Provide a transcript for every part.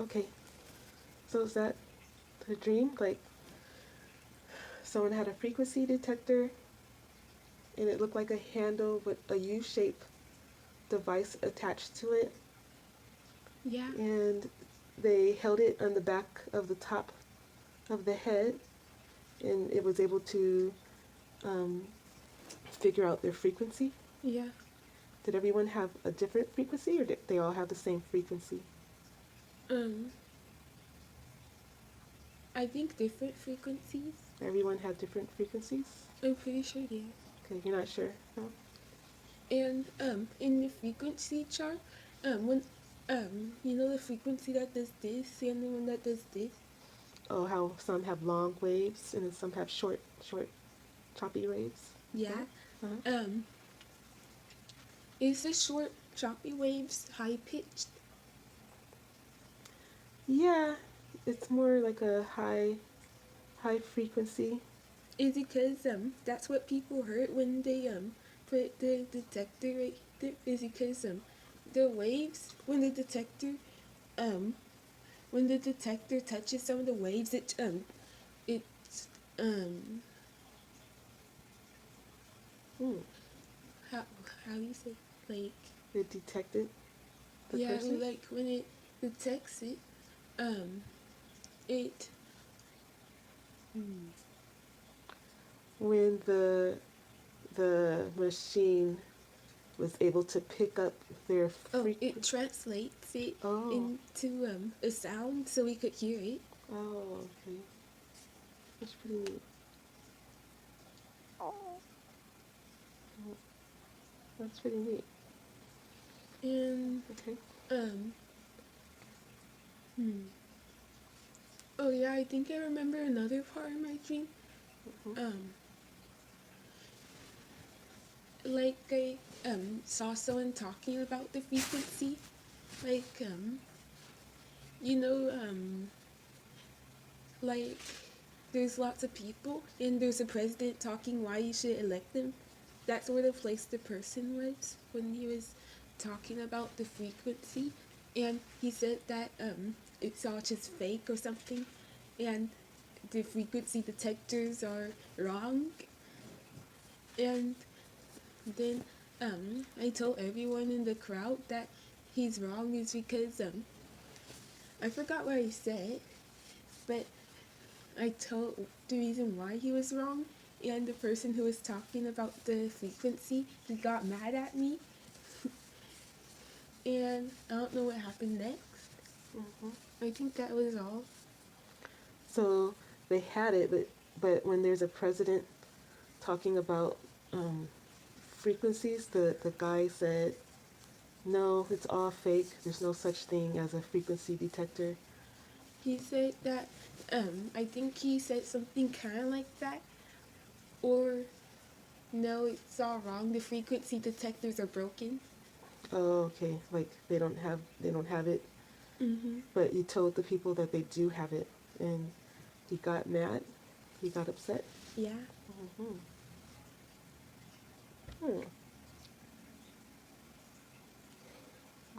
Okay, so is that the dream? Like someone had a frequency detector and it looked like a handle with a U-shaped device attached to it, Yeah. and they held it on the back of the top of the head, and it was able to um, figure out their frequency. Yeah. Did everyone have a different frequency, or did they all have the same frequency? Um, I think different frequencies. Everyone had different frequencies. I'm pretty sure, yeah. Okay, you're not sure. No? And in the frequency chart, when you know the frequency that does this and the one that does this. Oh, how some have long waves and then some have short, choppy waves. Yeah. That? Uh-huh. Um, is the short choppy waves high pitched? Yeah, it's more like a high frequency. Is it because that's what people heard when they put the detector right there? Is it because the waves um when the detector touches some of the waves it's Hmm. how how do you say, like, It detected the yeah, person. like when it detects it um it When the machine was able to pick up their it frequency. translates it Oh, into a sound so we could hear it. oh, okay. That's pretty neat. That's pretty neat. And Okay. um hmm. Oh yeah, I think I remember another part of my dream. Mm-hmm. Um, like I saw someone talking about the frequency. Like you know like there's lots of people and there's a president talking why you should elect them. That's where the place the person was when he was talking about the frequency, and he said that it's all just fake or something, and the frequency detectors are wrong. And then I told everyone in the crowd that he's wrong is because I forgot what I said, but I told the reason why he was wrong, and the person who was talking about the frequency, he got mad at me, and I don't know what happened next. Mm-hmm. I think that was all. So they had it, but when there's a president talking about um, frequencies, the guy said, "No, it's all fake. There's no such thing as a frequency detector." He said that I think he said something kind of like that, or no, it's all wrong. The frequency detectors are broken. Oh, okay. Like they don't have it, Mm-hmm. but you told the people that they do have it, and he got mad. He got upset. Yeah. Mm-hmm. Hmm.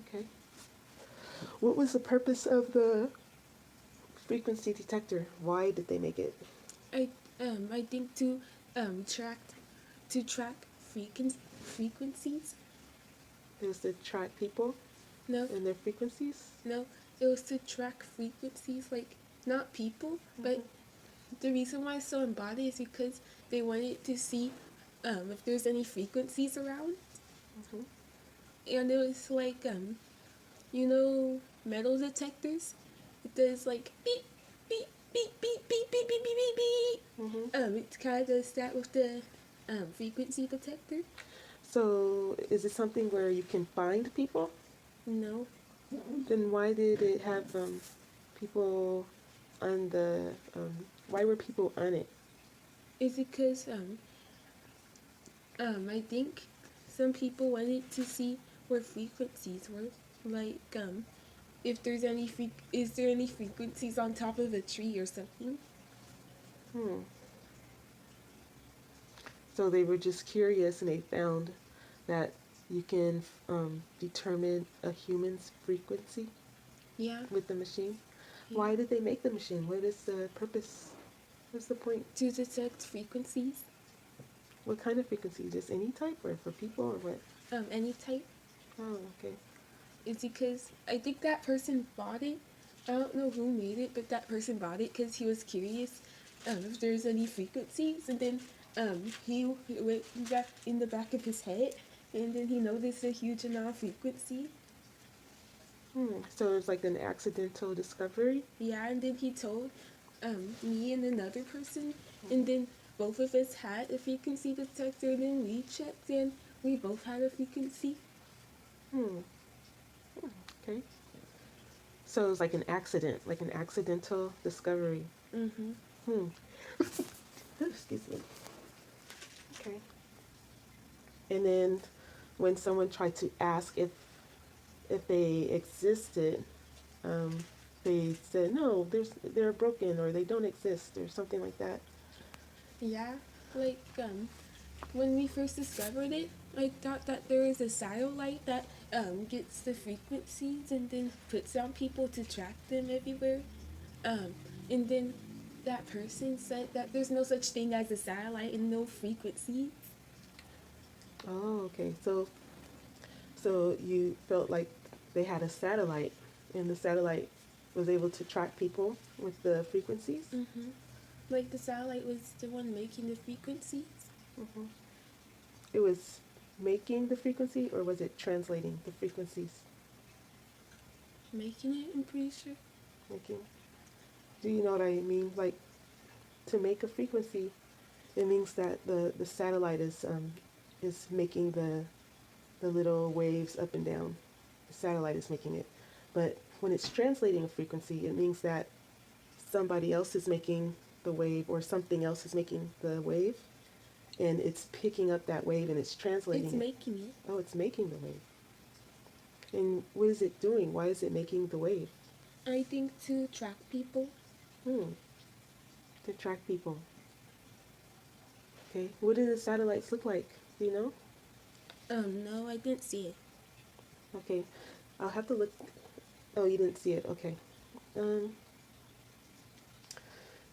Okay. What was the purpose of the frequency detector? Why did they make it? I I think to track frequencies. It was to track people No, and their frequencies. no, it was to track frequencies, like not people, but Mm-hmm. the reason why it's so embodied is because they wanted to see if there's any frequencies around, Mm-hmm. and it was like you know metal detectors. It does like beep beep beep beep beep beep beep beep beep beep. Mm-hmm. It kind of does that with the frequency detector. So, is it something where you can find people? No, Then why did it have people on the? Why were people on it? is it because I think some people wanted to see where frequencies were, like if there's any is there any frequencies on top of a tree or something. Hmm. So they were just curious, and they found that you can determine a human's frequency. Yeah. with the machine. Yeah. Why did they make the machine? What is the purpose? What's the point? To detect frequencies, What kind of frequency? Just any type, or for people, or what? any type. Oh, okay. It's because I think that person bought it. I don't know who made it, but that person bought it because he was curious if there's any frequencies, and then he went back in the back of his head, and then he noticed a huge amount of frequency. So it's like an accidental discovery. Yeah, and then he told me and another person, and then both of us had a frequency detector, and then we checked, and we both had a frequency. Hmm. Okay. So it's like an accident, like an accidental discovery. Mm-hmm. Hmm. Excuse me. Okay. And then when someone tried to ask if they existed, um, they said no, they're broken or they don't exist or something like that. Yeah, like when we first discovered it, I thought that there is a satellite that gets the frequencies and then puts on people to track them everywhere. Um, and then that person said that there's no such thing as a satellite and no frequency. Oh, okay. So you felt like they had a satellite, and the satellite was able to track people with the frequencies. Mm-hmm. Like the satellite was the one making the frequencies. Hmm. It was making the frequency, or was it translating the frequencies? Making it, I'm pretty sure. Making. Do you know what I mean? Like to make a frequency, it means that the satellite is making the little waves up and down. The satellite is making it. But when it's translating a frequency, it means that somebody else is making the wave or something else is making the wave and it's picking up that wave and it's translating It's it. making it. Oh, it's making the wave. And what is it doing? Why is it making the wave? I think to track people. Hmm. To track people. Okay. What do the satellites look like? Do you know? No, I didn't see it. Okay. I'll have to look. Oh, you didn't see it. Okay. Um,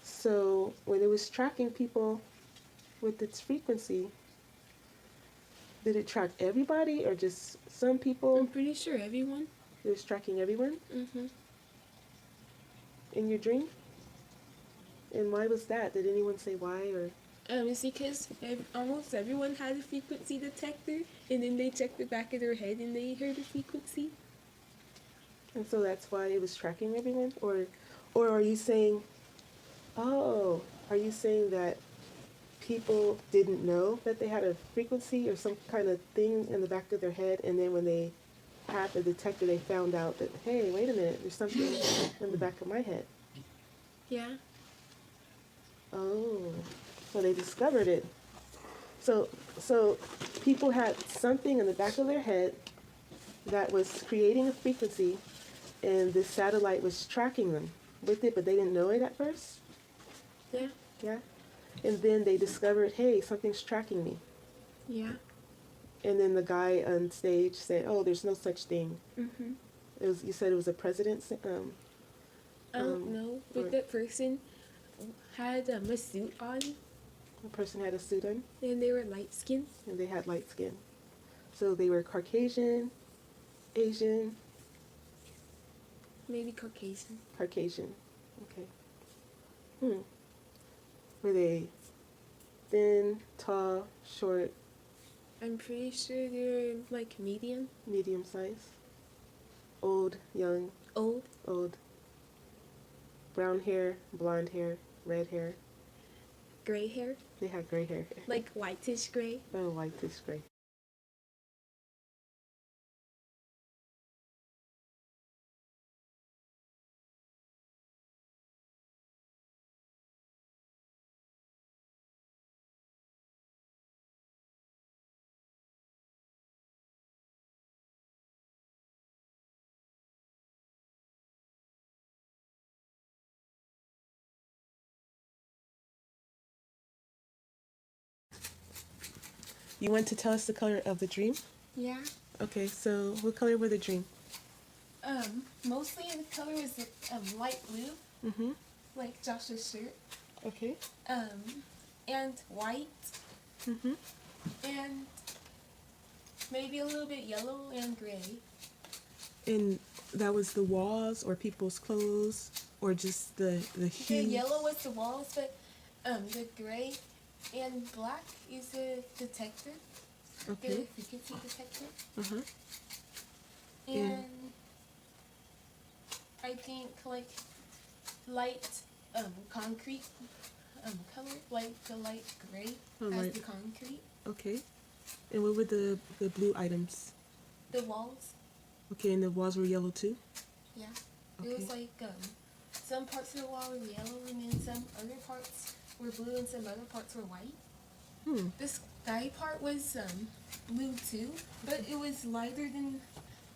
so when it was tracking people with its frequency, did it track everybody or just some people? I'm pretty sure everyone. It was tracking everyone Mm-hmm. in your dream? And why was that? Did anyone say why or? It's because almost everyone had a frequency detector, and then they checked the back of their head and they heard a frequency. And so that's why it was tracking everyone? Or are you saying, oh, are you saying that people didn't know that they had a frequency or some kind of thing in the back of their head, and then when they had the detector, they found out that, hey, wait a minute, there's something in the back of my head. Yeah. Oh, so they discovered it. So people had something in the back of their head that was creating a frequency, and this satellite was tracking them with it, but they didn't know it at first. Yeah. Yeah, and then they discovered, hey, something's tracking me. Yeah. And then the guy on stage said, "Oh, there's no such thing." Mm-hmm. It was, you said it was a president. I don't know, but or that person had a suit on, a person had a suit on, and they were light skinned. and they had light skin. So they were Caucasian, Asian, Maybe Caucasian. Caucasian. Okay. Hmm. Were they thin, tall, short, I'm pretty sure they're like medium, medium size, old, young, old, old, brown hair, blonde hair, red hair? gray hair, They had gray hair. like whitish gray. Oh, whitish gray. You want to tell us the color of the dream? Yeah. Okay, so what color were the dream? Mostly the color is light blue, Mm-hmm. like Josh's shirt. Okay. And white, Mm-hmm. and maybe a little bit yellow and gray. And that was the walls or people's clothes or just the The hue? yellow was the walls, but the gray and black is the detector, Okay. the frequency detector. Uh-huh. And I think like light concrete color, like the light gray Oh, as light. the concrete. Okay. And what were the blue items? The walls, Okay, and the walls were yellow too? yeah. It was Okay. like some parts of the wall were yellow, and then some other parts were blue, and some other parts were white. Hmm. The sky part was blue too, but it was lighter than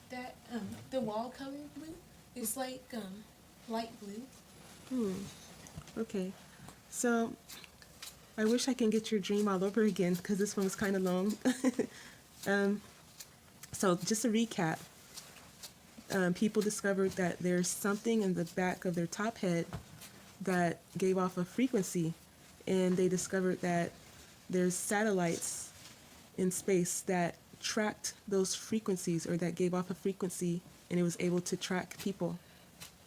that. The wall color blue. It's like light blue. Hmm. Okay. So I wish I can get your dream all over again because this one was kind of long. So just to recap, people discovered that there's something in the back of their top head that gave off a frequency, and they discovered that there's satellites in space that tracked those frequencies or that gave off a frequency, and it was able to track people.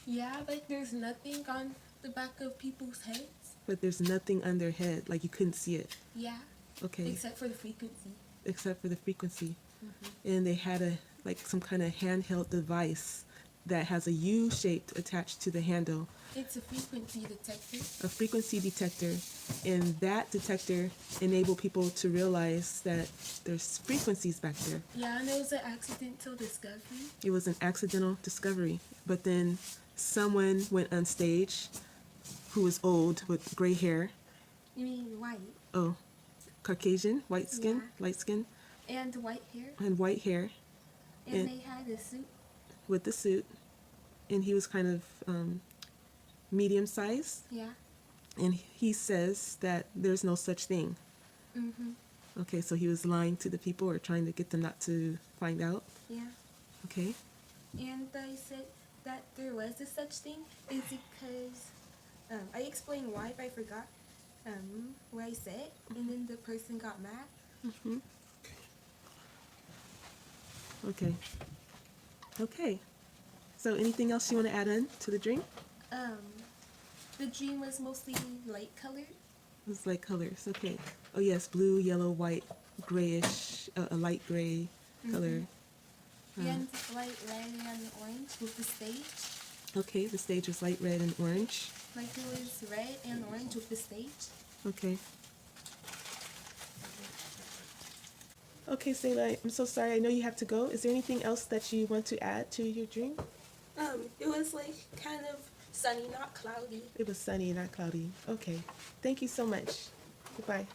Yeah, but there's nothing on the back of people's heads. But there's nothing on their head, like you couldn't see it. Yeah, Okay. except for the frequency. Except for the frequency. And they had some kind of handheld device that has a U shaped attached to the handle, It's a frequency detector. a frequency detector, and that detector enabled people to realize that there's frequencies back there. Yeah, and it was an accidental discovery. It was an accidental discovery, but then someone went on stage who was old with gray hair. You mean white Oh, Caucasian, white skin, Yeah. light skin, and white hair, and white hair and And- they had a suit. with the suit, and he was kind of medium sized. Yeah. And he says that there's no such thing. Mhm. Okay, so he was lying to the people or trying to get them not to find out. Yeah. Okay. And I said that there was a such thing is because I explained why, but I forgot what I said, and then the person got mad. Hmm. Okay. Okay. So anything else you want to add on to the dream? The dream was mostly light colored. It was like colors. Okay. Oh yes, blue, yellow, white, grayish, a light gray color. And light red and orange with the stage. Okay, the stage was light red and orange. Like it was red and orange with the stage. Okay. Okay, Sayla, I'm so sorry. I know you have to go. Is there anything else that you want to add to your dream? It was like kind of sunny, not cloudy. It was sunny, not cloudy. Okay. Thank you so much. Goodbye.